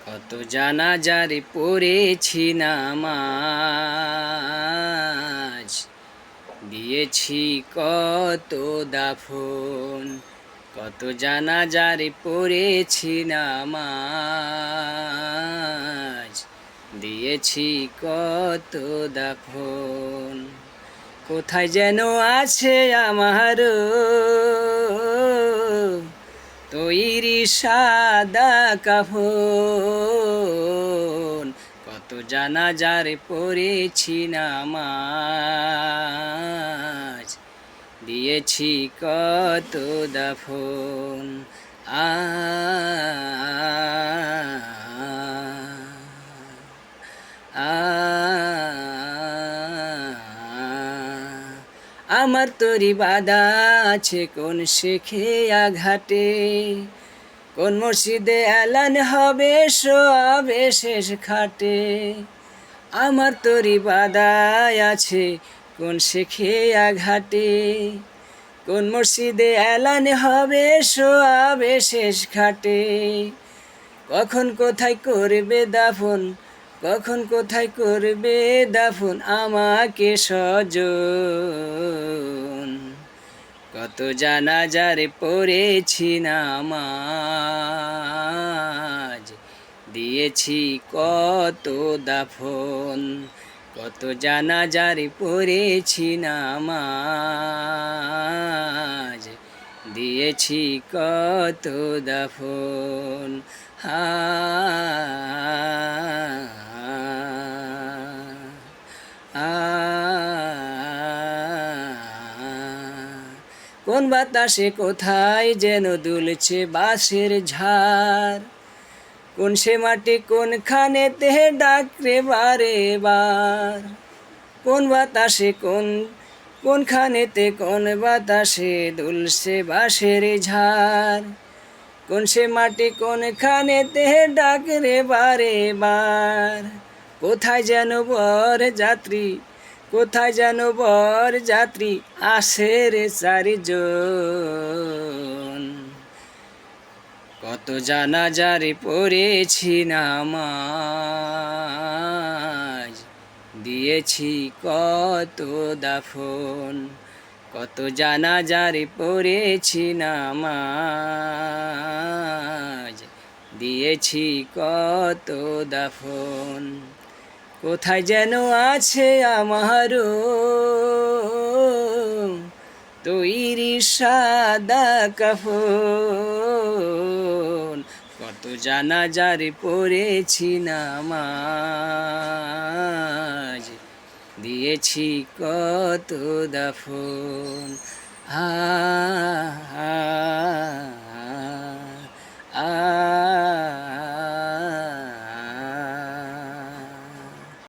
কত জানাজারে পড়েছি নামাজ, দিয়েছি কত দাফন। কত জানাজারে পড়েছি নামাজ, দিয়েছি কত দাফন। কোথায় যেন আছে আমার তৈরি সাদা কাফন। কত জানাজারে পড়েছি নামাজ, দিয়েছি কত দাফন। আ আমার তরি বাধা আছে কোন শেখে আঘাটে, কোন মসজিদে এলান হবে সবে শেষ খাটে। আমার তরি বাধা আছে কোন শেখে আঘাটে, কোন মসজিদে এলান হবে সবে শেষ খাটে। কখন কোথায় করবে দাফন, কখন কোথায় করবে দাফন আমাকে স্বজন। কত জানাজারে পড়েছি নামাজ, দিয়েছি কত দাফন। কত জানাজারে পড়েছি নামাজ, দিয়েছি কত দাফন। কোন বাতাসে কোথায় যেন দুলছে বাঁশের ঝাড়, কোন সে মাটি কোনখানেতে ডাকরে বারে বার। কোন বাতাসে কোনখানেতে কোন বাতাসে দুলছে বাঁশের ঝাড়, কোন সে মাটি কোনখানেতে ডাকরে বারে বার। কোথায় যেন বর যাত্রী, কোথায় যেন বর যাত্রী আসে রে চারিজন। কত জানাজারে পড়েছি নামাজ, দিয়েছি কত দাফন। কত জানাজারে পড়েছি নামাজ, দিয়েছি কত দাফন। কোথায় যেন আছে আমার তৈরি সাদা কাফন। কত জানাজারে পড়েছি নামাজ, দিয়েছি কত দাফন।